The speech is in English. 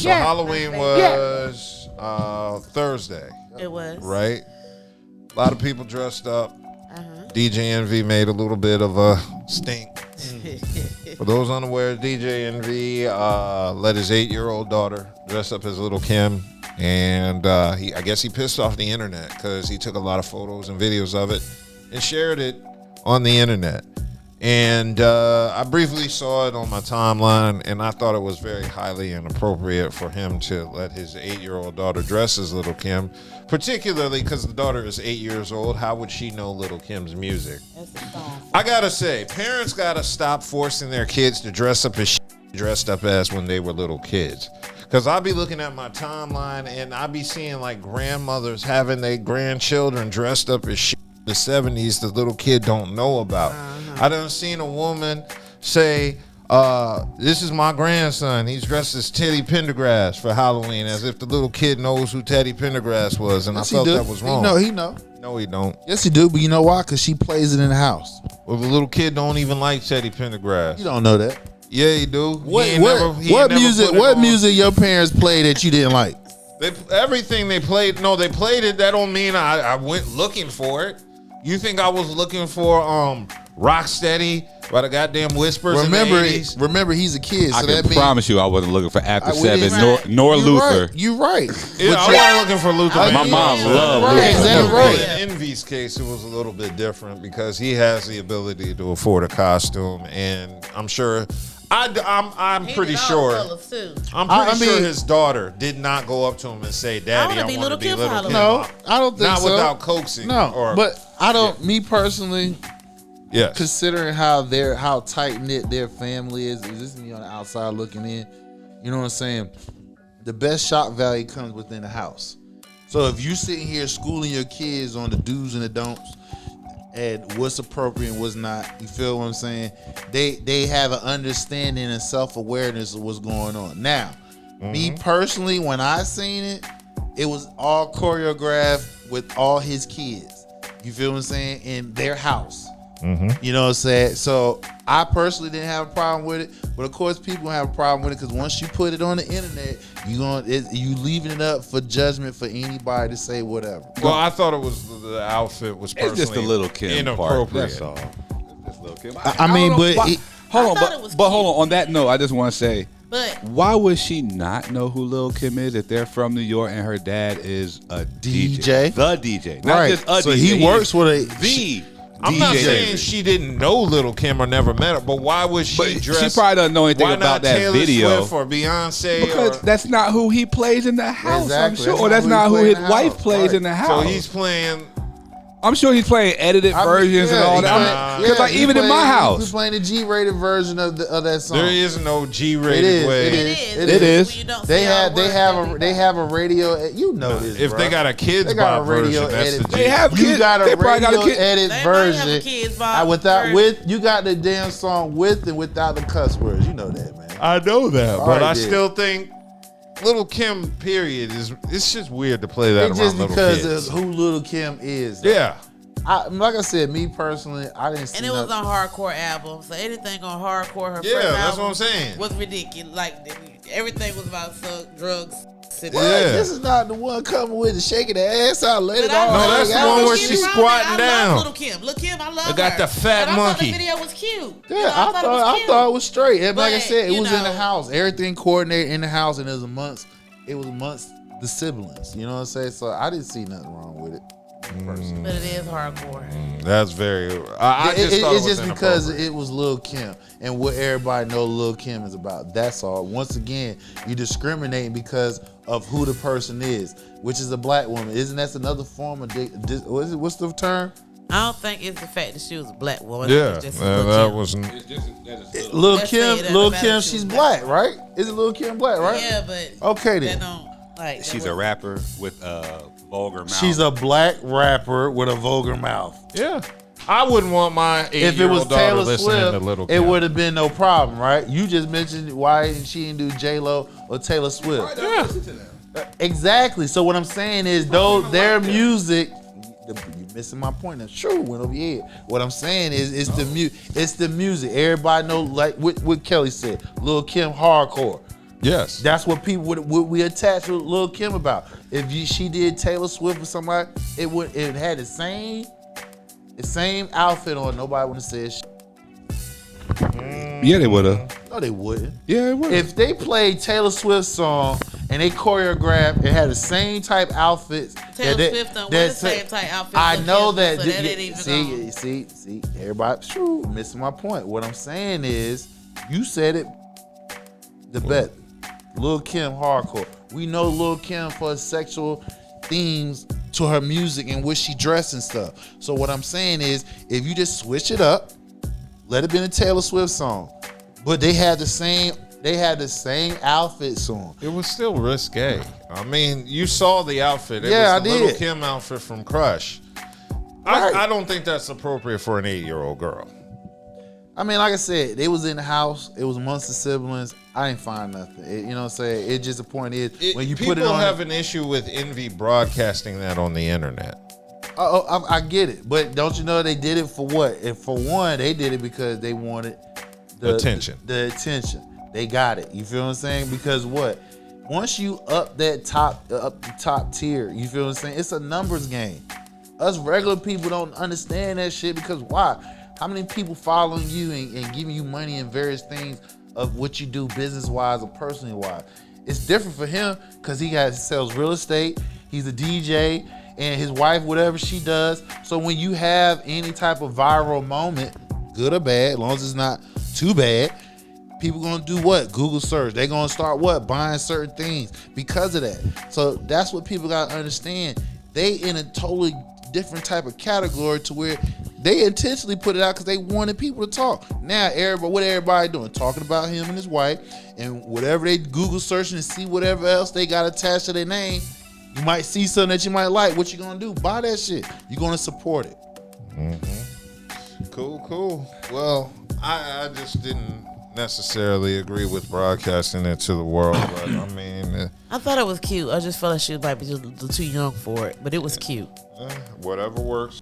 So Halloween was Thursday. It was. Right? A lot of people dressed up. DJ Envy made a little bit of a stink. For those unaware, DJ Envy let his 8-year-old daughter dress up as Little Kim. And I guess he pissed off the internet because he took a lot of photos and videos of it and shared it on the internet. And I briefly saw it on my timeline, and I thought it was very highly inappropriate for him to let his 8-year-old daughter dress as Little Kim, particularly because the daughter is 8 years old. How would she know Little Kim's music? I gotta say, parents gotta stop forcing their kids to dress up as dressed up as when they were little kids. Because I'll be looking at my timeline, and I'll be seeing like grandmothers having their grandchildren dressed up as the 70s the little kid don't know about. I done seen a woman say, this is my grandson. He's dressed as Teddy Pendergrass for Halloween, as if the little kid knows who Teddy Pendergrass was, and yes, I felt that was wrong. He know. No, he don't. Yes, he do, but you know why? Because she plays it in the house. Well, the little kid don't even like Teddy Pendergrass. You don't know that. Yeah, he do. What music your parents played that you didn't like? Everything they played. No, they played it. That don't mean I went looking for it. You think I was looking for Rocksteady by the goddamn Whispers? Remember, he's a kid. So I can promise you, I wasn't looking for After 7 nor You're Luther. Right. You're right. Yeah, I wasn't looking for Luther. My mom loved Luther. Exactly right. In Envy's case, it was a little bit different because he has the ability to afford a costume, and I'm sure. I'm pretty sure. I'm pretty sure his daughter did not go up to him and say, "Daddy, I want to be Little Kim." No, I don't think not so. Without coaxing. No, but I don't. Me personally, yes. Considering how tight knit their family is this me on the outside looking in? You know what I'm saying? The best shock value comes within the house. So if you sitting here schooling your kids on the do's and the don'ts, and what's appropriate and what's not, you feel what I'm saying? They have an understanding and self-awareness of what's going on. Now, me personally, when I seen it, it was all choreographed with all his kids. You feel what I'm saying? In their house. You know what I'm saying? So I personally didn't have a problem with it, but of course people have a problem with it because once you put it on the internet, you leaving it up for judgment for anybody to say whatever. Well, I thought it was the outfit was personally it's just a Little Kim inappropriate. Part. That's all. Little Kim. Hold on. On that note, I just want to say, why would she not know who Lil Kim is if they're from New York and her dad is a DJ? The DJ, not just a so DJ. He works with the. I'm not saying she didn't know Little Kim or never met her, but why would she dress? She probably doesn't know anything about that Taylor video. Swift or Beyonce? Because that's not who he plays in the house. Exactly. I'm sure. That's not who his wife plays in the house. So he's playing. I'm sure he's playing edited versions and all that. Because even in my house, he's playing the G-rated version of that song. There is no G-rated way. It is. They have a radio. You know this. If they got a kids Bob version, that's the G. They have kids. You got a radio edit version with you got the damn song with and without the cuss words. You know that, man. I know that, but I still think Little Kim, period, it's just weird to play that around little kids. It's just because of who Little Kim is. Yeah. Like I said, me personally, I didn't see. And it was on hardcore album, so anything on hardcore, her first that's album what I'm saying. was ridiculous. Like everything was about drugs. This is not the one coming with the shaking the ass out, let it all. No, that's the one where she's squatting down. Little Kim, I love her. They got the fat monkey. I thought the video was cute. Yeah, I thought it was straight. And like I said, it was in the house. Everything coordinated in the house, and it was amongst the siblings. You know what I'm saying? So I didn't see nothing wrong with it. But it is hardcore. That's very. It's just because it was Lil Kim and what everybody know Lil Kim is about. That's all. Once again, you discriminating because of who the person is, which is a black woman. Isn't that another form of what's the term? I don't think it's the fact that she was a black woman. Yeah, that wasn't. Lil Kim, she's black, right? Is it Lil Kim black, right? Yeah, but okay then. She's a rapper with vulgar mouth. She's a black rapper with a vulgar mouth. Yeah. I wouldn't want my 8-year-old daughter listening to Little Kim. It would have been no problem, right? You just mentioned why she didn't do J-Lo or Taylor Swift. Yeah. Exactly. So what I'm saying is, their music, you're missing my point. That's true. Went over your head. What I'm saying is, it's the music. Everybody know, like what Kelly said. Lil Kim hardcore. Yes. That's what people would we attach with Lil' Kim about. If she did Taylor Swift or somebody, it had the same outfit on. Nobody would have said shit. Yeah, they would have. No, they wouldn't. Yeah, it would. If they played Taylor Swift's song and they choreographed and had the same type outfits, Taylor Swift don't wear the same type outfits. I know that. So that ain't even see, everybody missing my point. What I'm saying is, you said it the best. Lil' Kim hardcore. We know Lil' Kim for sexual themes to her music and what she dressed and stuff. So what I'm saying is, if you just switch it up, let it be a Taylor Swift song, but they had the same outfits on. It was still risque. I mean, you saw the outfit. It Yeah, was the I did. Lil' Kim outfit from Crush. Right. I don't think that's appropriate for an 8-year-old girl. I mean, like I said, they was in the house. It was amongst the siblings. I ain't find nothing. You know what I'm saying? It just the point is when you put it on. People have an issue with Envy broadcasting that on the internet. I get it, but don't you know they did it for what? And for one, they did it because they wanted Attention. The attention. They got it. You feel what I'm saying? Because what? Once you up the top tier, you feel what I'm saying? It's a numbers game. Us regular people don't understand that shit because why? How many people following you and giving you money and various things of what you do business wise or personally wise? It's different for him because he sells real estate. He's a DJ. And his wife, whatever she does. So when you have any type of viral moment, good or bad, as long as it's not too bad, people gonna do what? Google search. They gonna start what? Buying certain things because of that. So that's what people gotta understand. They in a totally different type of category to where they intentionally put it out because they wanted people to talk. Now what everybody doing? Talking about him and his wife and whatever they Google searching and see whatever else they got attached to their name. You might see something that you might like. What you gonna do? Buy that shit. You're gonna support it. Mm-hmm. Cool. Well, I just didn't necessarily agree with broadcasting it to the world, but I mean, I thought it was cute. I just felt like she might be just too young for it, but it was cute. Whatever works.